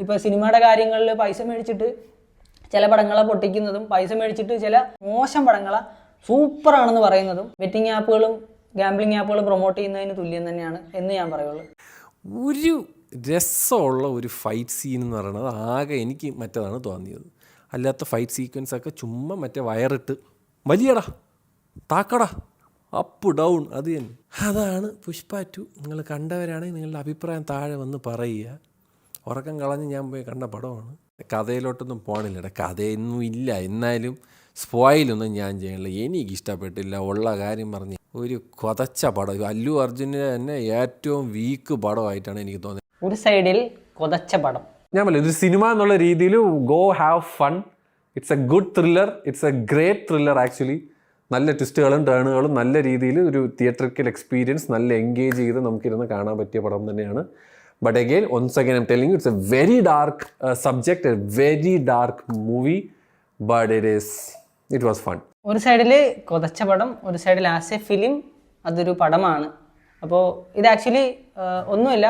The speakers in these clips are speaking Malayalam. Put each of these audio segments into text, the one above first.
ഇപ്പോൾ സിനിമയുടെ കാര്യങ്ങളിൽ പൈസ മേടിച്ചിട്ട് ചില പടങ്ങളെ പൊട്ടിക്കുന്നതും പൈസ മേടിച്ചിട്ട് ചില മോശം പടങ്ങളെ സൂപ്പറാണെന്ന് പറയുന്നതും ബെറ്റിംഗ് ആപ്പുകളും ഗാംബ്ലിംഗ് ആപ്പുകളും പ്രൊമോട്ട് ചെയ്യുന്നതിന് തുല്യം തന്നെയാണ് എന്ന് ഞാൻ പറയുള്ളൂ. ഒരു രസമുള്ള ഒരു ഫൈറ്റ് സീൻ എന്ന് പറയുന്നത് ആകെ എനിക്ക് മറ്റേതാണ് തോന്നിയത്. അല്ലാത്ത ഫൈറ്റ് സീക്വൻസൊക്കെ ചുമ്മാ മറ്റേ വയറിട്ട് വലിയടാ താക്കടാ അപ്പ് ഡൗൺ അത് തന്നെ. അതാണ് പുഷ്പ 2. നിങ്ങൾ കണ്ടവരാണെങ്കിൽ നിങ്ങളുടെ അഭിപ്രായം താഴെ വന്ന് പറയുക. ഉറക്കം കളഞ്ഞ് ഞാൻ പോയി കണ്ട പടമാണ്. കഥയിലോട്ടൊന്നും പോകണില്ലടാ, കഥയൊന്നും ഇല്ല. എന്നാലും സ്പോയിലൊന്നും ഞാൻ ചെയ്യണില്ല. എനിക്ക് ഇഷ്ടപ്പെട്ടില്ല. ഉള്ള കാര്യം പറഞ്ഞ് ഒരു കൊതച്ച പടം. അല്ലു അർജുൻ്റെ തന്നെ ഏറ്റവും വീക്ക് പടമായിട്ടാണ് എനിക്ക് തോന്നിയത്. ഒരു സൈഡിൽ കൊതച്ച പടം. ഞാൻ പറയില്ല, ഇതൊരു സിനിമ എന്നുള്ള രീതിയിൽ go have fun. It's A good thriller. It's A great thriller actually. നല്ല ട്വിസ്റ്റുകളും ടേണുകളും നല്ല രീതിയിൽ ഒരു തിയേറ്ററിക്കൽ എക്സ്പീരിയൻസ് നല്ല എൻഗേജ് ചെയ്ത് നമുക്കിരുന്ന് കാണാൻ പറ്റിയ പടം തന്നെയാണ്. But again, once again, I'm telling you, it's a very dark subject, a very dark movie, but it was fun. ഒരു സൈഡിൽ കൊതച്ച പടം, ഒരു സൈഡിൽ ആസ് എ ഫിലിം അതൊരു പടമാണ്. അപ്പോൾ ഇത് ആക്ച്വലി ഒന്നുമില്ല,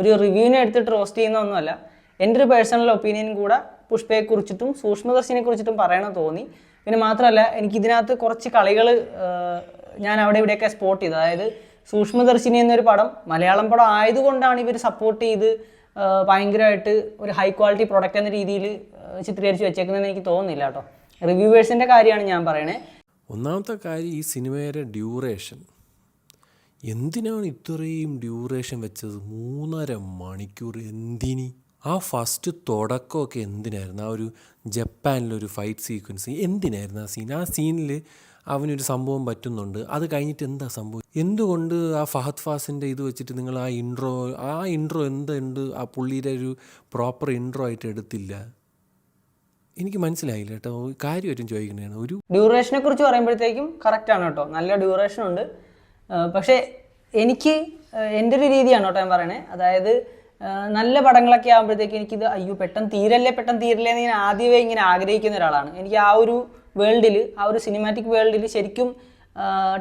ഒരു റിവ്യൂവിനെ എടുത്തിട്ട് റോസ്റ്റ് ചെയ്യുന്ന ഒന്നുമല്ല. എൻ്റെ ഒരു പേഴ്സണൽ ഒപ്പീനിയൻ കൂടെ പുഷ്പയെക്കുറിച്ചിട്ടും സൂക്ഷ്മദർശിനെ കുറിച്ചിട്ടും പറയണം തോന്നി. പിന്നെ മാത്രമല്ല, എനിക്കിതിനകത്ത് കുറച്ച് കളികൾ ഞാൻ അവിടെ ഇവിടെയൊക്കെ സ്പോട്ട് ചെയ്തു. അതായത് സൂക്ഷ്മദർശിനി എന്നൊരു പടം മലയാളം പടം ആയതുകൊണ്ടാണ് ഇവർ സപ്പോർട്ട് ചെയ്ത് ഭയങ്കരമായിട്ട് ഒരു ഹൈ ക്വാളിറ്റി പ്രൊഡക്റ്റ് എന്ന രീതിയിൽ ചിത്രീകരിച്ച് വെച്ചേക്കുന്നതെന്ന് എനിക്ക് തോന്നുന്നില്ല കേട്ടോ. റിവ്യൂവേഴ്സിൻ്റെ കാര്യമാണ് ഞാൻ പറയണേ. ഒന്നാമത്തെ കാര്യം ഈ സിനിമയുടെ ഡ്യൂറേഷൻ. എന്തിനാണ് ഇത്രയും ഡ്യൂറേഷൻ വെച്ചത്? 3.5 മണിക്കൂർ എന്തിനി? ആ ഫസ്റ്റ് തുടക്കമൊക്കെ എന്തിനായിരുന്നു? ആ ഒരു ജപ്പാനിലൊരു ഫൈറ്റ് സീക്വൻസ് എന്തിനായിരുന്നു? ആ സീനിൽ അവനൊരു സംഭവം പറ്റുന്നുണ്ട്, അത് കഴിഞ്ഞിട്ട് എന്താ സംഭവം? എന്തുകൊണ്ട് ആ ഫഹദ് ഫാസിൻ്റെ ഇത് വെച്ചിട്ട് നിങ്ങൾ ആ ഇൻട്രോ എന്തുണ്ട് ആ പുള്ളിയുടെ ഒരു പ്രോപ്പർ ഇൻട്രോ ആയിട്ട് എടുത്തില്ല? എനിക്ക് മനസ്സിലായില്ല കേട്ടോ. കാര്യമായിട്ടും ചോദിക്കണതാണ്. ഒരു ഡ്യൂറേഷനെ കുറിച്ച് പറയുമ്പോഴത്തേക്കും കറക്റ്റാണ് കേട്ടോ, നല്ല ഡ്യൂറേഷൻ ഉണ്ട്. പക്ഷേ എനിക്ക് എൻ്റെ ഒരു രീതിയാണ് കേട്ടോ ഞാൻ പറയണേ. അതായത് നല്ല പടങ്ങളൊക്കെ ആകുമ്പോഴത്തേക്ക് എനിക്കിത് അയ്യോ പെട്ടെന്ന് തീരല്ലേ എന്ന് ഞാൻ ആദ്യമേ ഇങ്ങനെ ആഗ്രഹിക്കുന്ന ഒരാളാണ്. എനിക്ക് ആ ഒരു വേൾഡിൽ, ആ ഒരു സിനിമാറ്റിക് വേൾഡിൽ ശരിക്കും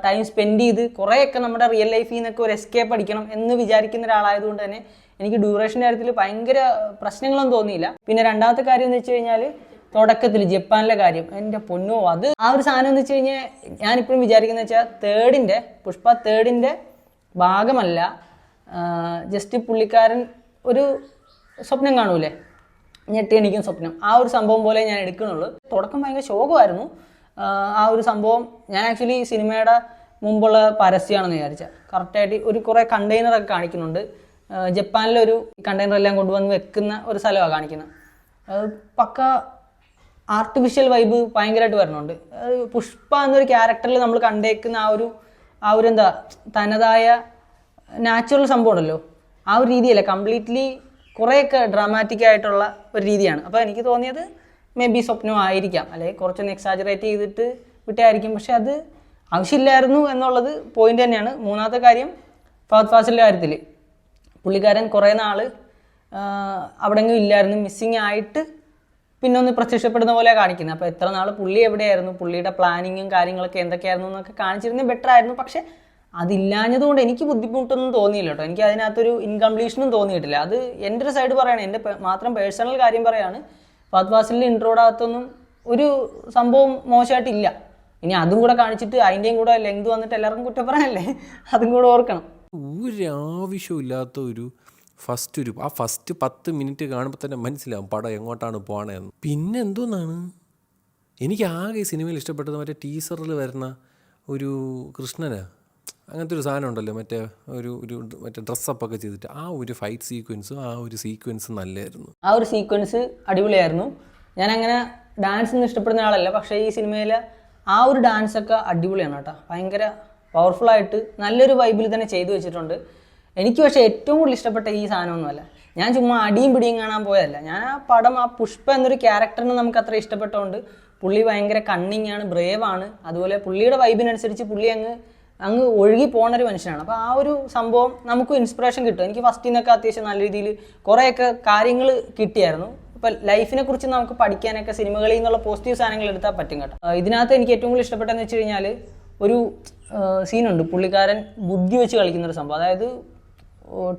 ടൈം സ്പെൻഡ് ചെയ്ത് കുറേയൊക്കെ നമ്മുടെ റിയൽ ലൈഫിൽ നിന്നൊക്കെ ഒരു എസ്കേപ്പ് അടിക്കണം എന്ന് വിചാരിക്കുന്ന ഒരാളായതുകൊണ്ട് തന്നെ എനിക്ക് ഡ്യൂറേഷൻ്റെ കാര്യത്തിൽ ഭയങ്കര പ്രശ്നങ്ങളൊന്നും തോന്നിയില്ല. പിന്നെ രണ്ടാമത്തെ കാര്യം എന്ന് വെച്ച് കഴിഞ്ഞാൽ തുടക്കത്തിൽ ജപ്പാനിലെ കാര്യം, എൻ്റെ പൊന്നോ, അത് ആ ഒരു സാധനം എന്ന് വെച്ച് കഴിഞ്ഞാൽ ഞാനിപ്പോഴും വിചാരിക്കുന്നത് വെച്ചാൽ പുഷ്പ 3 ഭാഗമല്ല, ജസ്റ്റ് പുള്ളിക്കാരൻ ഒരു സ്വപ്നം കാണൂലേ, ഞെട്ടി എണീക്കുന്ന സ്വപ്നം, ആ ഒരു സംഭവം പോലെ ഞാൻ എടുക്കുന്നുള്ളൂ. തുടക്കം ഭയങ്കര ശോകമായിരുന്നു ആ ഒരു സംഭവം. ഞാൻ ആക്ച്വലി സിനിമയുടെ മുമ്പുള്ള പരസ്യമാണെന്ന് വിചാരിച്ച. കറക്റ്റായിട്ട് ഒരു കുറേ കണ്ടെയ്നറൊക്കെ കാണിക്കുന്നുണ്ട്. ജപ്പാനിലൊരു കണ്ടെയ്നറെല്ലാം കൊണ്ടുവന്ന് വെക്കുന്ന ഒരു സ്ഥലമാണ് കാണിക്കുന്നത്. പക്ക ആർട്ടിഫിഷ്യൽ വൈബ് ഭയങ്കരമായിട്ട് വരുന്നുണ്ട്. പുഷ്പ എന്നൊരു ക്യാരക്ടറിൽ നമ്മൾ കണ്ടേക്കുന്ന ആ ഒരു എന്താ തനതായ നാച്ചുറൽ സംഭവം ഉണ്ടല്ലോ, ആ ഒരു രീതിയല്ല, കംപ്ലീറ്റ്ലി കുറേയൊക്കെ ഡ്രാമാറ്റിക് ആയിട്ടുള്ള ഒരു രീതിയാണ്. അപ്പോൾ എനിക്ക് തോന്നിയത് മേ ബി സ്വപ്നമായിരിക്കാം, അല്ലെങ്കിൽ കുറച്ചൊന്ന് എക്സാജറേറ്റ് ചെയ്തിട്ട് വിട്ടായിരിക്കും. പക്ഷെ അത് ആവശ്യമില്ലായിരുന്നു എന്നുള്ളത് പോയിന്റ് തന്നെയാണ്. മൂന്നാമത്തെ കാര്യം ഫഹദ് ഫാസിലിൻ്റെ കാര്യത്തിൽ പുള്ളിക്കാരൻ കുറേ നാൾ അവിടെയെങ്കിലും ഇല്ലായിരുന്നു, മിസ്സിങ് ആയിട്ട് പിന്നെ ഒന്ന് പ്രത്യക്ഷപ്പെടുന്ന പോലെ കാണിക്കുന്നത്. അപ്പോൾ എത്ര നാൾ പുള്ളി എവിടെയായിരുന്നു, പുള്ളിയുടെ പ്ലാനിങ്ങും കാര്യങ്ങളൊക്കെ എന്തൊക്കെയായിരുന്നു എന്നൊക്കെ കാണിച്ചിരുന്നത് ബെറ്റർ ആയിരുന്നു. പക്ഷെ അതില്ലാഞ്ഞതുകൊണ്ട് എനിക്ക് ബുദ്ധിമുട്ടൊന്നും തോന്നിയില്ല കേട്ടോ. എനിക്ക് അതിനകത്തൊരു ഇൻകംപ്ലീഷനും തോന്നിയിട്ടില്ല. അത് എൻ്റെ ഒരു സൈഡ് പറയാണ്, എൻ്റെ മാത്രം പേഴ്സണൽ കാര്യം പറയാണ്. ഫഹദ് ഫാസിലിൻ്റെ ഇൻട്രോയുടെ അകത്തൊന്നും ഒരു സംഭവം മോശമായിട്ടില്ല. ഇനി അതും കൂടെ കാണിച്ചിട്ട് അതിൻ്റെയും കൂടെ ലെങ്ത് വന്നിട്ട് എല്ലാവർക്കും കുറ്റം പറയാനല്ലേ, അതും കൂടെ ഓർക്കണം. ഒരാവശ്യമില്ലാത്ത ഒരു ഫസ്റ്റ് 10 മിനിറ്റ് കാണുമ്പോൾ തന്നെ മനസ്സിലാവും പടം എങ്ങോട്ടാണ് പോകണതെന്ന്. പിന്നെ എന്തോന്നാണ് എനിക്ക് ആകെ ഈ സിനിമയിൽ ഇഷ്ടപ്പെട്ടത് മറ്റേ ടീസറിൽ വരുന്ന ഒരു കൃഷ്ണനാ, അങ്ങനത്തെ ഒരു സാധനം ഉണ്ടല്ലോ, മറ്റേ ഡ്രസ്സപ്പൊക്കെ ചെയ്തിട്ട് ആ ഒരു ഫൈറ്റ് സീക്വൻസ് നല്ലതായിരുന്നു. ആ ഒരു സീക്വൻസ് അടിപൊളിയായിരുന്നു. ഞാനങ്ങനെ ഡാൻസ് ഒന്നും ഇഷ്ടപ്പെടുന്ന ആളല്ല, പക്ഷേ ഈ സിനിമയിലെ ആ ഒരു ഡാൻസൊക്കെ അടിപൊളിയാണ് കേട്ടോ. ഭയങ്കര പവർഫുള്ളായിട്ട് നല്ലൊരു വൈബിൽ തന്നെ ചെയ്തു വെച്ചിട്ടുണ്ട്. എനിക്ക് പക്ഷേ ഏറ്റവും കൂടുതൽ ഇഷ്ടപ്പെട്ട ഈ സാധനമൊന്നുമല്ല, ഞാൻ ചുമ്മാ അടിയും പിടിയും കാണാൻ പോയതല്ല. ഞാൻ ആ പടം, ആ പുഷ്പ എന്നൊരു ക്യാരക്ടറിന് നമുക്ക് അത്ര ഇഷ്ടപ്പെട്ടതുകൊണ്ട്, പുള്ളി ഭയങ്കര കണ്ണിങ് ആണ്, ബ്രേവാണ്, അതുപോലെ പുള്ളിയുടെ വൈബിനനുസരിച്ച് പുള്ളി അങ്ങ് ഒഴുകി പോകുന്നൊരു മനുഷ്യനാണ്. അപ്പോൾ ആ ഒരു സംഭവം നമുക്ക് ഇൻസ്പിറേഷൻ കിട്ടും. എനിക്ക് ഫസ്റ്റിൽ നിന്നൊക്കെ അത്യാവശ്യം നല്ല രീതിയിൽ കുറേയൊക്കെ കാര്യങ്ങൾ കിട്ടിയായിരുന്നു. ഇപ്പോൾ ലൈഫിനെ കുറിച്ച് നമുക്ക് പഠിക്കാനൊക്കെ സിനിമകളിൽ നിന്നുള്ള പോസിറ്റീവ് സാധനങ്ങൾ എടുത്താൽ പറ്റും കേട്ടോ. ഇതിനകത്ത് എനിക്ക് ഏറ്റവും കൂടുതൽ ഇഷ്ടപ്പെട്ടതെന്ന് വെച്ച് കഴിഞ്ഞാൽ ഒരു സീനുണ്ട്, പുള്ളിക്കാരൻ ബുദ്ധി വെച്ച് കളിക്കുന്നൊരു സംഭവം. അതായത്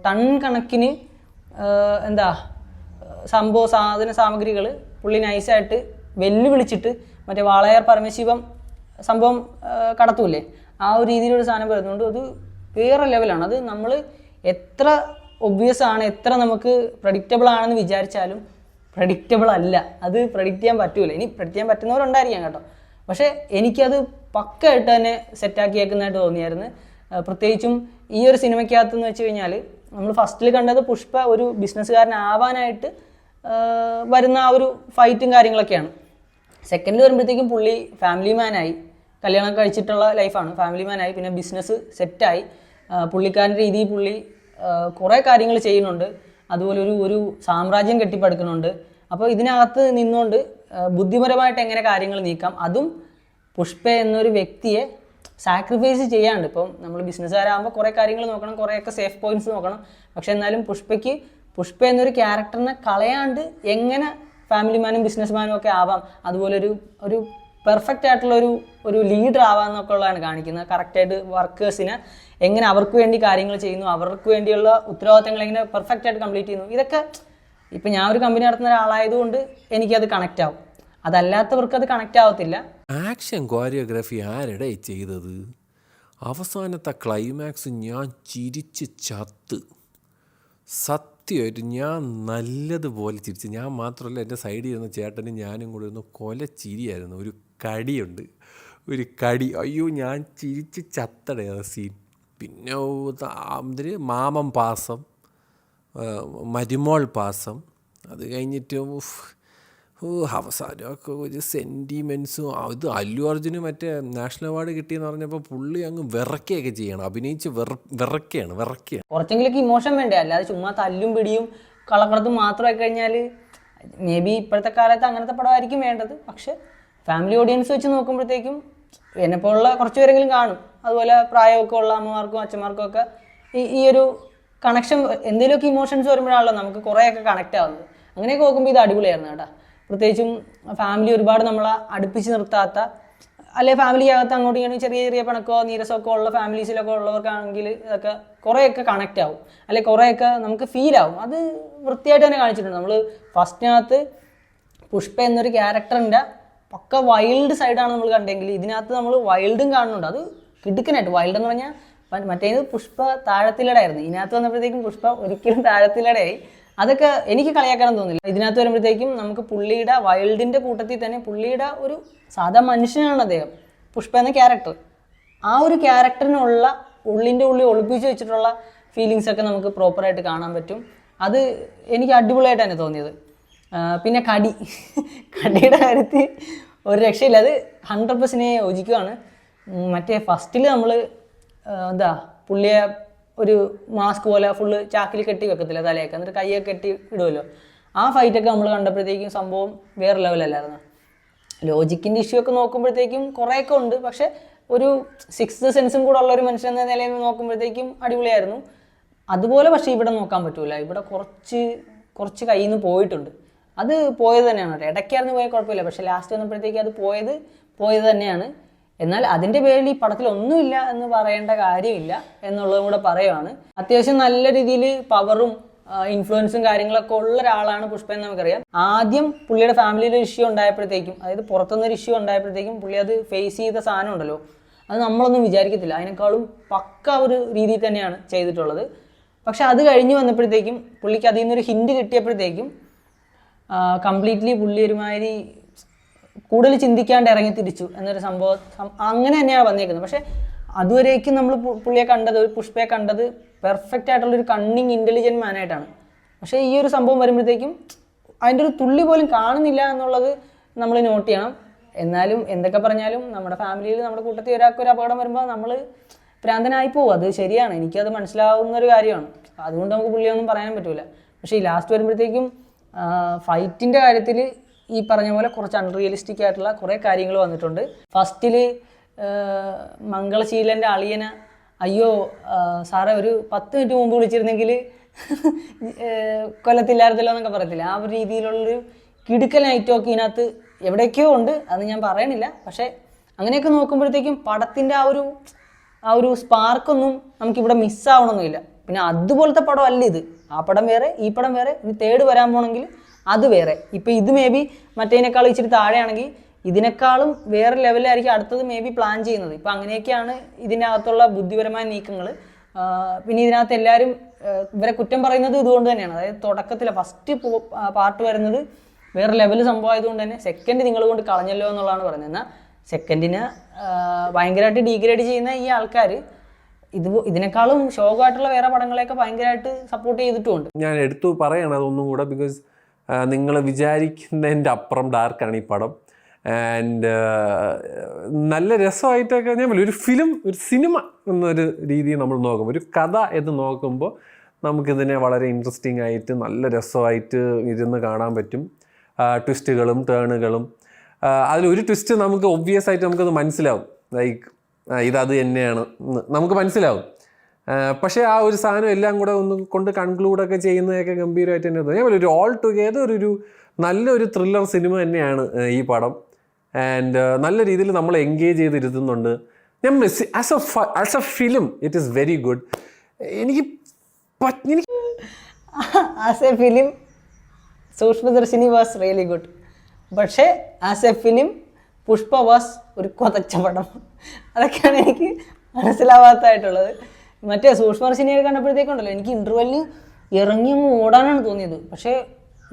ടൺ കണക്കിന് സാധന സാമഗ്രികൾ പുള്ളി നൈസായിട്ട് വെല്ലുവിളിച്ചിട്ട് മറ്റേ വാളയാർ പരമശിവം സംഭവം കടത്തൂല്ലേ, ആ ഒരു രീതിയിലൊരു സാധനം വരുന്നുണ്ട്. അത് വേറെ ലെവലാണ്. അത് നമ്മൾ എത്ര ഒബ്വിയസ് ആണ്, എത്ര നമുക്ക് പ്രഡിക്റ്റബിൾ ആണെന്ന് വിചാരിച്ചാലും പ്രഡിക്റ്റബിൾ അല്ല. അത് പ്രഡിക്റ്റ് ചെയ്യാൻ പറ്റൂല. ഇനി പ്രഡിക്റ്റ് ചെയ്യാൻ പറ്റുന്നവരുണ്ടായിരിക്കാം കേട്ടോ, പക്ഷേ എനിക്കത് പക്കയായിട്ട് തന്നെ സെറ്റാക്കിയേക്കുന്നതായിട്ട് തോന്നിയായിരുന്നു. പ്രത്യേകിച്ചും ഈ ഒരു സിനിമയ്ക്കകത്തെന്ന് വെച്ച് കഴിഞ്ഞാൽ നമ്മൾ ഫസ്റ്റിൽ കണ്ടത് പുഷ്പ ഒരു ബിസിനസ്സുകാരനാവാനായിട്ട് വരുന്ന ആ ഒരു ഫൈറ്റും കാര്യങ്ങളൊക്കെയാണ്. സെക്കൻഡിൽ വരുമ്പോഴത്തേക്കും പുള്ളി ഫാമിലി മാനായി, കല്യാണം കഴിച്ചിട്ടുള്ള ലൈഫാണ്, ഫാമിലി മാനായി, പിന്നെ ബിസിനസ് സെറ്റായി, പുള്ളിക്കാരൻ്റെ രീതിയിൽ പുള്ളി കുറേ കാര്യങ്ങൾ ചെയ്യുന്നുണ്ട്, അതുപോലെ ഒരു സാമ്രാജ്യം കെട്ടിപ്പടുക്കുന്നുണ്ട്. അപ്പോൾ ഇതിനകത്ത് നിന്നുകൊണ്ട് ബുദ്ധിപരമായിട്ട് എങ്ങനെ കാര്യങ്ങൾ നീക്കാം, അതും പുഷ്പ എന്നൊരു വ്യക്തിയെ സാക്രിഫൈസ് ചെയ്യാണ്ട്. ഇപ്പം നമ്മൾ ബിസിനസ്സുകാരാകുമ്പോൾ കുറേ കാര്യങ്ങൾ നോക്കണം, കുറേയൊക്കെ സേഫ് പോയിന്റ്സ് നോക്കണം. പക്ഷെ എന്നാലും പുഷ്പ എന്നൊരു ക്യാരക്ടറിനെ കളയാണ്ട് എങ്ങനെ ഫാമിലി മാനും ബിസിനസ് മാനും ഒക്കെ ആവാം, അതുപോലെ ഒരു പെർഫെക്റ്റ് ആയിട്ടുള്ള ഒരു ലീഡർ ആവാമെന്നൊക്കെ ഉള്ളതാണ് കാണിക്കുന്നത്. കറക്റ്റായിട്ട് വർക്കേഴ്സിനെ എങ്ങനെ അവർക്ക് വേണ്ടി കാര്യങ്ങൾ ചെയ്യുന്നു, അവർക്ക് വേണ്ടിയുള്ള ഉത്തരവാദിത്തങ്ങൾ എങ്ങനെ പെർഫെക്റ്റ് ആയിട്ട് കംപ്ലീറ്റ് ചെയ്യുന്നു. ഇതൊക്കെ ഇപ്പം ഞാൻ ഒരു കമ്പനി നടത്തുന്ന ഒരാളായതുകൊണ്ട് എനിക്കത് കണക്റ്റ് ആവും, അതല്ലാത്തവർക്ക് അത് കണക്റ്റ് ആവത്തില്ല. ആക്ഷൻ കോറിയോഗ്രാഫി ആരുടെ ചെയ്തത്? അവസാനത്തെ ക്ലൈമാക്സ് ഞാൻ ചിരിച്ച് ചത്ത്. സത്യമായിട്ട് ഞാൻ നല്ലതുപോലെ ചിരിച്ച്. ഞാൻ മാത്രമല്ല, എൻ്റെ സൈഡിൽ ഇരുന്ന ചേട്ടനും ഞാനും കൂടെ ഇരുന്ന് കൊല ചിരിയായിരുന്നു. ഒരു കടിയുണ്ട്, ഒരു കടി, അയ്യോ ഞാൻ ചിരിച്ച് ചത്തടേ ആ സീൻ. പിന്നെ അതിന് മാമൻ പാസം, മരുമോൾ പാസം, അത് കഴിഞ്ഞിട്ട് അവസാനമൊക്കെ ഒരു സെൻറ്റിമെൻസും. അത് അല്ലു അർജുന് മറ്റേ നാഷണൽ അവാർഡ് കിട്ടിയെന്ന് പറഞ്ഞപ്പോൾ പുള്ളി അങ്ങ് വിറക്കുകയൊക്കെ ചെയ്യണം, അഭിനയിച്ച് വിറക്കുകയാണ്. കുറച്ചെങ്കിലൊക്കെ ഇമോഷൻ വേണ്ടേ, അല്ലാതെ ചുമ്മാ തല്ലും പിടിയും കളക്കളത്തും മാത്രമായി കഴിഞ്ഞാൽ മേ ബി ഇപ്പോഴത്തെ കാലത്ത് അങ്ങനത്തെ പടമായിരിക്കും വേണ്ടത്. പക്ഷെ ഫാമിലി ഓഡിയൻസ് വെച്ച് നോക്കുമ്പോഴത്തേക്കും എന്നെപ്പോലുള്ള കുറച്ച് പേരെങ്കിലും കാണും, അതുപോലെ പ്രായമൊക്കെ ഉള്ള അമ്മമാർക്കും അച്ഛന്മാർക്കും ഒക്കെ ഈ ഒരു കണക്ഷൻ, എന്തെങ്കിലുമൊക്കെ ഇമോഷൻസ് വരുമ്പോഴാണല്ലോ നമുക്ക് കുറേയൊക്കെ കണക്റ്റ് ആവുന്നത്. അങ്ങനെയൊക്കെ നോക്കുമ്പോൾ ഇത് അടിപൊളിയായിരുന്നു കേട്ടോ. പ്രത്യേകിച്ചും ഫാമിലി ഒരുപാട് നമ്മളെ അടുപ്പിച്ച് നിർത്താത്ത, അല്ലെ ഫാമിലിക്കകത്ത് അങ്ങോട്ടും ഇങ്ങോട്ടും ചെറിയ ചെറിയ പിണക്കോ നീരസമൊക്കെ ഉള്ള ഫാമിലീസിലൊക്കെ ഉള്ളവർക്കാണെങ്കിൽ ഇതൊക്കെ കുറേയൊക്കെ കണക്റ്റ് ആവും, അല്ലെ കുറേയൊക്കെ നമുക്ക് ഫീൽ ആവും. അത് വൃത്തിയായിട്ട് തന്നെ കാണിച്ചിട്ടുണ്ട്. നമ്മൾ ഫസ്റ്റിനകത്ത് പുഷ്പ എന്നൊരു ക്യാരക്ടറിൻ്റെ പക്ക വൈൽഡ് സൈഡാണ് നമ്മൾ കണ്ടെങ്കിൽ ഇതിനകത്ത് നമ്മൾ വൈൽഡും കാണുന്നുണ്ട്. അത് കിടുക്കനായിട്ട് വൈൽഡ് എന്ന് പറഞ്ഞാൽ മറ്റേത് പുഷ്പ താഴത്തിലടായിരുന്നു, ഇതിനകത്ത് വന്നപ്പോഴത്തേക്കും പുഷ്പ ഒരിക്കലും താഴത്തിലടയായി. അതൊക്കെ എനിക്ക് കളിയാക്കാനും തോന്നില്ല. ഇതിനകത്ത് വരുമ്പോഴത്തേക്കും നമുക്ക് പുള്ളിയുടെ വൈൽഡിൻ്റെ കൂട്ടത്തിൽ തന്നെ പുള്ളിയുടെ ഒരു സാധാ മനുഷ്യനാണ് അദ്ദേഹം, പുഷ്പ എന്ന ക്യാരക്ടർ. ആ ഒരു ക്യാരക്ടറിനുള്ള ഉള്ളിൻ്റെ ഉള്ളിൽ ഒളിപ്പിച്ച് വെച്ചിട്ടുള്ള ഫീലിങ്സൊക്കെ നമുക്ക് പ്രോപ്പറായിട്ട് കാണാൻ പറ്റും. അത് എനിക്ക് അടിപൊളിയായിട്ട് തന്നെ തോന്നിയത്. പിന്നെ കടിയുടെ കാര്യത്തിൽ ഒരു രക്ഷയില്ല, അത് 100% യോജിക്കുകയാണ്. മറ്റേ ഫസ്റ്റിൽ നമ്മൾ പുള്ളിയെ ഒരു മാസ്ക് പോലെ ഫുള്ള് ചാക്കിൽ കെട്ടി വെക്കത്തില്ല തലയൊക്കെ, എന്നിട്ട് കൈയൊക്കെ കെട്ടി ഇടുമല്ലോ, ആ ഫൈറ്റൊക്കെ നമ്മൾ കണ്ടപ്പോഴത്തേക്കും സംഭവം വേറെ ലെവലല്ലായിരുന്നു. ലോജിക്കിൻ്റെ ഇഷ്യൂ ഒക്കെ നോക്കുമ്പോഴത്തേക്കും കുറേയൊക്കെ ഉണ്ട്, പക്ഷെ ഒരു 6th സെൻസും കൂടെ ഉള്ള ഒരു മനുഷ്യൻ എന്ന നിലയിൽ നോക്കുമ്പോഴത്തേക്കും അടിപൊളിയായിരുന്നു. അതുപോലെ പക്ഷേ ഇവിടെ നോക്കാൻ പറ്റൂല, ഇവിടെ കുറച്ച് കയ്യിൽ നിന്ന് പോയിട്ടുണ്ട്. അത് പോയത് തന്നെയാണ് കേട്ടോ, ഇടയ്ക്കായിരുന്നു പോയാൽ കുഴപ്പമില്ല, പക്ഷേ ലാസ്റ്റ് വന്നപ്പോഴത്തേക്ക് അത് പോയത് തന്നെയാണ്. എന്നാൽ അതിൻ്റെ പേരിൽ ഈ പടത്തിൽ ഒന്നുമില്ല എന്ന് പറയേണ്ട കാര്യമില്ല എന്നുള്ളതും കൂടെ പറയുവാണ്. അത്യാവശ്യം നല്ല രീതിയിൽ പവറും ഇൻഫ്ലുവൻസും കാര്യങ്ങളൊക്കെ ഉള്ള ഒരാളാണ് പുഷ്പ എന്ന് നമുക്കറിയാം. ആദ്യം പുള്ളിയുടെ ഫാമിലിയിൽ ഒരു ഇഷ്യൂ ഉണ്ടായപ്പോഴത്തേക്കും, അതായത് പുറത്തുനിന്നൊരു ഇഷ്യൂ ഉണ്ടായപ്പോഴത്തേക്കും പുള്ളി അത് ഫേസ് ചെയ്ത സാധനം ഉണ്ടല്ലോ, അത് നമ്മളൊന്നും വിചാരിക്കത്തില്ല, അതിനേക്കാളും പക്ക ഒരു രീതിയിൽ തന്നെയാണ് ചെയ്തിട്ടുള്ളത്. പക്ഷെ അത് കഴിഞ്ഞ് വന്നപ്പോഴത്തേക്കും പുള്ളിക്ക് അതിൽ നിന്നൊരു ഹിൻഡ് കിട്ടിയപ്പോഴത്തേക്കും കംപ്ലീറ്റ്ലി പുള്ളി ഒരുമാതിരി കൂടുതൽ ചിന്തിക്കാണ്ട് ഇറങ്ങി തിരിച്ചു എന്നൊരു സംഭവം അങ്ങനെ തന്നെയാണ് വന്നേക്കുന്നത്. പക്ഷെ അതുവരേക്കും നമ്മൾ പുഷ്പയെ കണ്ടത് പെർഫെക്റ്റ് ആയിട്ടുള്ളൊരു കണ്ണിങ് ഇൻ്റലിജൻറ്റ് മാനായിട്ടാണ്. പക്ഷേ ഈ ഒരു സംഭവം വരുമ്പോഴത്തേക്കും അതിൻ്റെ ഒരു തുള്ളി പോലും കാണുന്നില്ല എന്നുള്ളത് നമ്മൾ നോട്ട് ചെയ്യണം. എന്നാലും എന്തൊക്കെ പറഞ്ഞാലും നമ്മുടെ ഫാമിലിയിൽ നമ്മുടെ കൂട്ടത്തിൽ ഒരാൾക്കൊരു അപകടം വരുമ്പോൾ നമ്മൾ ഭ്രാന്തനായി പോകും, അത് ശരിയാണ്, എനിക്കത് മനസ്സിലാവുന്നൊരു കാര്യമാണ്. അതുകൊണ്ട് നമുക്ക് പുള്ളിയൊന്നും പറയാൻ പറ്റില്ല. പക്ഷേ ഈ ലാസ്റ്റ് വരുമ്പോഴത്തേക്കും ഫൈറ്റിൻ്റെ കാര്യത്തിൽ ഈ പറഞ്ഞ പോലെ കുറച്ച് അൺറിയലിസ്റ്റിക് ആയിട്ടുള്ള കുറേ കാര്യങ്ങൾ വന്നിട്ടുണ്ട്. ഫസ്റ്റിൽ മംഗളശീലൻ്റെ അളിയനെ അയ്യോ സാറേ ഒരു 10 മിനിറ്റ് മുമ്പ് വിളിച്ചിരുന്നെങ്കിൽ കൊല്ലത്തില്ലായിരുന്നല്ലോ എന്നൊക്കെ പറയത്തില്ല, ആ ഒരു രീതിയിലുള്ളൊരു കിടുക്കൽ നൈറ്റൊക്കെ ഇതിനകത്ത് എവിടെയൊക്കെയോ ഉണ്ട്, അത് ഞാൻ പറയണില്ല. പക്ഷേ അങ്ങനെയൊക്കെ നോക്കുമ്പോഴത്തേക്കും പടത്തിൻ്റെ ആ ഒരു സ്പാർക്കൊന്നും നമുക്കിവിടെ മിസ്സാവണമെന്നില്ല. പിന്നെ അതുപോലത്തെ പടം അല്ല ഇത്, ആ പടം വേറെ ഈ പടം വേറെ, ഇനി തേർഡ് വരാൻ പോകണമെങ്കിൽ അത് വേറെ. ഇപ്പം ഇത് മേ ബി മറ്റേതിനേക്കാളും ഇച്ചിരി താഴെയാണെങ്കിൽ ഇതിനേക്കാളും വേറെ ലെവലിലായിരിക്കും അടുത്തത് മേ ബി പ്ലാൻ ചെയ്യുന്നത്. ഇപ്പം അങ്ങനെയൊക്കെയാണ് ഇതിനകത്തുള്ള ബുദ്ധിപരമായ നീക്കങ്ങൾ. പിന്നെ ഇതിനകത്ത് എല്ലാവരും ഇവരെ കുറ്റം പറയുന്നത് ഇതുകൊണ്ട് തന്നെയാണ്. അതായത് തുടക്കത്തിൽ ഫസ്റ്റ് പാർട്ട് വരുന്നത് വേറെ ലെവൽ സംഭവമായതുകൊണ്ട് തന്നെ സെക്കൻഡ് നിങ്ങൾ കൊണ്ട് കളഞ്ഞല്ലോ എന്നുള്ളതാണ് പറയുന്നത്. എന്നാൽ സെക്കൻഡിന് ഭയങ്കരമായിട്ട് ഡീഗ്രേഡ് ചെയ്യുന്ന ഈ ആൾക്കാർ ഇതിനേക്കാളും ശോകമായിട്ടുള്ള വേറെ പടങ്ങളെയൊക്കെ ഭയങ്കരമായിട്ട് സപ്പോർട്ട് ചെയ്തിട്ടുമുണ്ട്. ഞാൻ എടുത്തു പറയണം അതൊന്നും കൂടെ, ബിക്കോസ് നിങ്ങൾ വിചാരിക്കുന്നതിൻ്റെ അപ്പുറം ഡാർക്കാണ് ഈ പടം. ആൻഡ് നല്ല രസമായിട്ടൊക്കെ ഞാൻ ഒരു ഫിലിം, ഒരു സിനിമ എന്നൊരു രീതിയിൽ നമ്മൾ നോക്കും, ഒരു കഥ എന്ന് നോക്കുമ്പോൾ നമുക്കിതിനെ വളരെ ഇൻട്രസ്റ്റിംഗ് ആയിട്ട് നല്ല രസമായിട്ട് ഇരുന്ന് കാണാൻ പറ്റും. ട്വിസ്റ്റുകളും ടേണുകളും, അതിലൊരു ട്വിസ്റ്റ് നമുക്ക് ഒബ്വിയസ് ആയിട്ട് നമുക്കത് മനസ്സിലാവും, ലൈക്ക് ഇതത് തന്നെയാണ് നമുക്ക് മനസ്സിലാവും. പക്ഷേ ആ ഒരു സാധനം എല്ലാം കൂടെ ഒന്ന് കൊണ്ട് കൺക്ലൂഡൊക്കെ ചെയ്യുന്നതൊക്കെ ഗംഭീരമായിട്ട് തന്നെ തോന്നി. ഞാൻ ഒരു ഓൾ ടുഗെദർ ഒരു നല്ലൊരു ത്രില്ലർ സിനിമ തന്നെയാണ് ഈ പടം. ആൻഡ് നല്ല രീതിയിൽ നമ്മൾ എൻഗേജ് ചെയ്തിരുത്തുന്നുണ്ട്. ഞാൻ as a film it is very good. എനിക്ക് as a film Sookshmadarshini was really good. പക്ഷേ as a film Pushpa was ഒരു കൊതച്ച പടം. അതൊക്കെയാണ് എനിക്ക് മനസ്സിലാവാത്തതായിട്ടുള്ളത്. മറ്റേ സൂക്ഷ്മദർശിനിയെ കണ്ടപ്പോഴത്തേക്കുണ്ടല്ലോ എനിക്ക് ഇൻ്റർവെല്ലിന് ഇറങ്ങി അങ്ങ് ഓടാനാണ് തോന്നിയത്. പക്ഷേ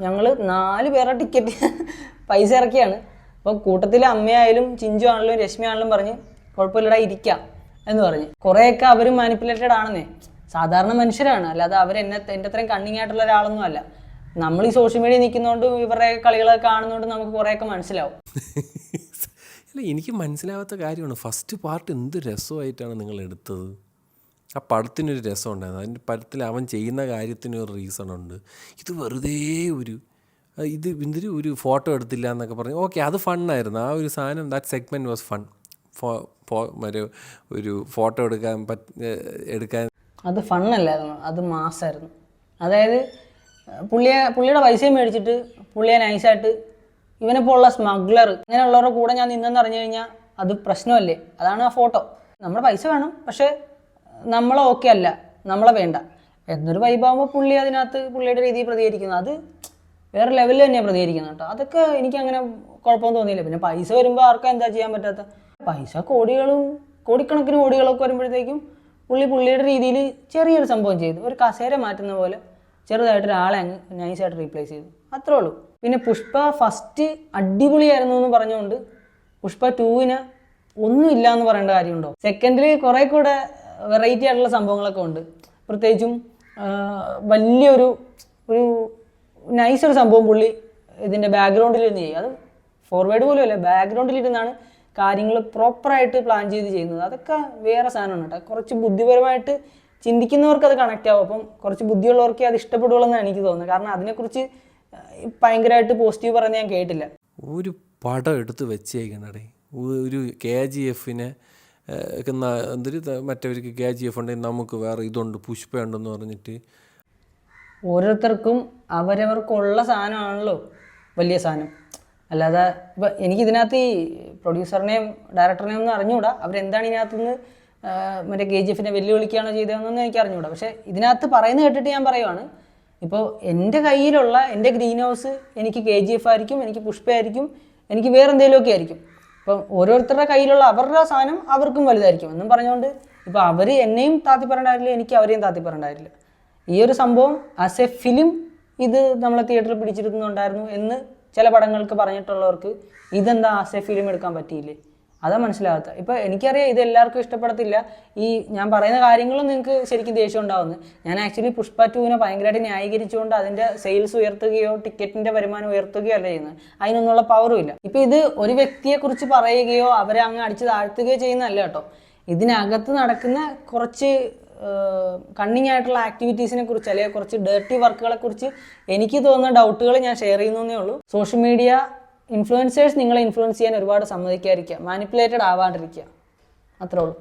ഞങ്ങൾ 4 പേരുടെ ടിക്കറ്റ് പൈസ ഇറക്കിയാണ്. അപ്പോൾ കൂട്ടത്തിൽ അമ്മയായാലും ചിഞ്ചു ആണെങ്കിലും രശ്മി ആണെങ്കിലും പറഞ്ഞ് കുഴപ്പമില്ലടാ ഇരിക്കാം എന്ന് പറഞ്ഞ്. കുറേയൊക്കെ അവർ മാനിപ്പുലേറ്റഡ് ആണെന്നേ. സാധാരണ മനുഷ്യരാണ്, അല്ലാതെ എൻ്റെ അത്രയും കണ്ണിങ് ആയിട്ടുള്ള ഒരാളൊന്നും അല്ല. നമ്മൾ ഈ സോഷ്യൽ മീഡിയ നിൽക്കുന്നതുകൊണ്ട് ഇവരുടെ കളികളൊക്കെ കാണുന്നതുകൊണ്ട് നമുക്ക് കുറേയൊക്കെ മനസ്സിലാവും. അല്ല, എനിക്ക് മനസ്സിലാവാത്ത കാര്യമാണ് ഫസ്റ്റ് പാർട്ട് എന്ത് രസമായിട്ടാണ് നിങ്ങൾ എടുത്തത്. ആ പടത്തിനൊരു രസം ഉണ്ടായിരുന്നു, അതിൻ്റെ പടത്തിൽ അവൻ ചെയ്യുന്ന കാര്യത്തിനൊരു റീസണുണ്ട്. ഇത് വെറുതെ ഒരു ഫോട്ടോ എടുത്തില്ല എന്നൊക്കെ പറഞ്ഞു. ഓക്കെ, അത് ഫണ്ണായിരുന്നു. ആ ഒരു സാധനം, ദാറ്റ് സെഗ്മെൻറ്റ് വാസ് ഫൺ. ഒരു ഫോട്ടോ എടുക്കാൻ അത് ഫണ്ണല്ലായിരുന്നു, അത് മാസായിരുന്നു. അതായത് പുള്ളിയുടെ പൈസയും മേടിച്ചിട്ട് പുള്ളിയെ നൈസായിട്ട് ഇവനെപ്പോലുള്ള സ്മഗ്ലർ അങ്ങനെയുള്ളവരുടെ കൂടെ ഞാൻ നിന്നെന്ന് അറിഞ്ഞു കഴിഞ്ഞാൽ അത് പ്രശ്നമല്ലേ? അതാണ് ആ ഫോട്ടോ. നമ്മുടെ പൈസ വേണം, പക്ഷേ നമ്മളെ ഓക്കെ അല്ല, നമ്മളെ വേണ്ട എന്നൊരു വൈബാകുമ്പോൾ പുള്ളി അതിനകത്ത് പുള്ളിയുടെ രീതിയിൽ പ്രതികരിക്കുന്നത് അത് വേറെ ലെവലിൽ തന്നെയാണ് പ്രതികരിക്കുന്നത് കേട്ടോ. അതൊക്കെ എനിക്കങ്ങനെ കുഴപ്പമൊന്നും തോന്നിയില്ല. പിന്നെ പൈസ വരുമ്പോൾ ആർക്കും എന്താ ചെയ്യാൻ പറ്റാത്ത പൈസ കോടിക്കണക്കിന് കോടികളൊക്കെ വരുമ്പോഴത്തേക്കും പുള്ളിയുടെ രീതിയിൽ ചെറിയൊരു സംഭവം ചെയ്തു. ഒരു കസേര മാറ്റുന്ന പോലെ ചെറുതായിട്ട് ഒരാളെ അങ്ങ് നൈസായിട്ട് റീപ്ലേസ് ചെയ്തു, അത്രേ ഉള്ളൂ. പിന്നെ പുഷ്പ ഫസ്റ്റ് അടിപൊളിയായിരുന്നു എന്ന് പറഞ്ഞുകൊണ്ട് പുഷ്പ 2-ന് ഒന്നുമില്ല എന്ന് പറയേണ്ട കാര്യമുണ്ടോ? സെക്കൻഡിൽ കുറേ കൂടെ വെറൈറ്റി ആയിട്ടുള്ള സംഭവങ്ങളൊക്കെ ഉണ്ട്. പ്രത്യേകിച്ചും വലിയൊരു നൈസൊരു സംഭവം പുള്ളി ഇതിൻ്റെ ബാക്ക്ഗ്രൗണ്ടിലിരുന്ന് ചെയ്യും. അത് ഫോർവേഡ് പോലും അല്ല, ബാക്ക്ഗ്രൗണ്ടിലിരുന്നാണ് കാര്യങ്ങൾ പ്രോപ്പറായിട്ട് പ്ലാൻ ചെയ്ത് ചെയ്യുന്നത്. അതൊക്കെ വേറെ സാധനമാണ് കേട്ടോ. കുറച്ച് ബുദ്ധിപരമായിട്ട് ചിന്തിക്കുന്നവർക്ക് അത് കണക്റ്റ് ആവും. അപ്പം കുറച്ച് ബുദ്ധിയുള്ളവർക്ക് അത് ഇഷ്ടപ്പെടുള്ളൂ എന്നാണ് എനിക്ക് തോന്നുന്നത്. കാരണം അതിനെക്കുറിച്ച് ഭയങ്കരമായിട്ട് പോസിറ്റീവ് പറയുന്നത് ഞാൻ കേട്ടില്ല. ഒരു പടം എടുത്ത് വെച്ചേക്കണേ, ഒരു KGF-നെ എന്തൊരു മറ്റവർക്ക് KGF ഉണ്ടെങ്കിൽ നമുക്ക് വേറെ ഇതുണ്ട് പുഷ്പയുണ്ടെന്ന് പറഞ്ഞിട്ട്. ഓരോരുത്തർക്കും അവരവർക്കുള്ള സാധനമാണല്ലോ വലിയ സാധനം. അല്ലാതെ ഇപ്പം എനിക്കിതിനകത്ത് ഈ പ്രൊഡ്യൂസറിനെയും ഡയറക്ടറിനെയും ഒന്നും അറിഞ്ഞുകൂടാ. അവരെന്താണ് ഇതിനകത്തുനിന്ന് മറ്റേ KGF-നെ വെല്ലുവിളിക്കുകയാണോ ചെയ്തതെന്നൊന്നും എനിക്ക് അറിഞ്ഞുകൂടാ. പക്ഷേ ഇതിനകത്ത് പറയുന്നത് കേട്ടിട്ട് ഞാൻ പറയുവാണ്, ഇപ്പോൾ എൻ്റെ കയ്യിലുള്ള എൻ്റെ ഗ്രീൻ ഹൗസ് എനിക്ക് KGF ആയിരിക്കും, എനിക്ക് പുഷ്പയായിരിക്കും, എനിക്ക് വേറെ എന്തെങ്കിലുമൊക്കെ ആയിരിക്കും. ഇപ്പം ഓരോരുത്തരുടെ കയ്യിലുള്ള അവരുടെ സാധനം അവർക്കും വലുതായിരിക്കും എന്നും പറഞ്ഞുകൊണ്ട് ഇപ്പോൾ അവർ എന്നെയും താത്തി പറയേണ്ടായില്ല, എനിക്ക് അവരെയും താത്തി പറയേണ്ടായില്ല. ഈ ഒരു സംഭവം ആസ് എ ഫിലിം ഇത് നമ്മളെ തിയേറ്ററിൽ പിടിച്ചിരുന്നുണ്ടായിരുന്നു എന്ന് ചില പടങ്ങൾക്ക് പറഞ്ഞിട്ടുള്ളവർക്ക് ഇതെന്താ ആസ് എ ഫിലിം എടുക്കാൻ പറ്റിയില്ലേ? അതാ മനസ്സിലാകാത്ത. ഇപ്പോൾ എനിക്കറിയാം ഇത് എല്ലാവർക്കും ഇഷ്ടപ്പെടത്തില്ല, ഈ ഞാൻ പറയുന്ന കാര്യങ്ങളും നിങ്ങൾക്ക് ശരിക്കും ദേഷ്യം ഉണ്ടാവുന്നത്. ഞാൻ ആക്ച്വലി പുഷ്പ 2-നെ ഭയങ്കരമായിട്ട് ന്യായീകരിച്ചുകൊണ്ട് അതിൻ്റെ സെയിൽസ് ഉയർത്തുകയോ ടിക്കറ്റിൻ്റെ വരുമാനം ഉയർത്തുകയോ അല്ല ചെയ്യുന്നത്. അതിനൊന്നുള്ള പവറും ഇല്ല. ഇപ്പോൾ ഇത് ഒരു വ്യക്തിയെക്കുറിച്ച് പറയുകയോ അവരെ അങ്ങ് അടിച്ച് താഴ്ത്തുകയോ ചെയ്യുന്നതല്ല കേട്ടോ. ഇതിനകത്ത് നടക്കുന്ന കുറച്ച് കണ്ണിങ് ആയിട്ടുള്ള ആക്ടിവിറ്റീസിനെ കുറിച്ച് അല്ലെങ്കിൽ കുറച്ച് ഡേർട്ടി വർക്കുകളെ കുറിച്ച് എനിക്ക് തോന്നുന്ന ഡൗട്ടുകൾ ഞാൻ ഷെയർ ചെയ്യുന്നേ ഉള്ളൂ. സോഷ്യൽ മീഡിയ ഇൻഫ്ലുവൻസേഴ്സ് നിങ്ങളെ ഇൻഫ്ലുവൻസ് ചെയ്യാൻ ഒരുപാട് സമ്മതിക്കാതിരിക്കുക, മാനിപ്പുലേറ്റഡ് ആവാണ്ടിരിക്കുക, അത്രേ ഉള്ളൂ.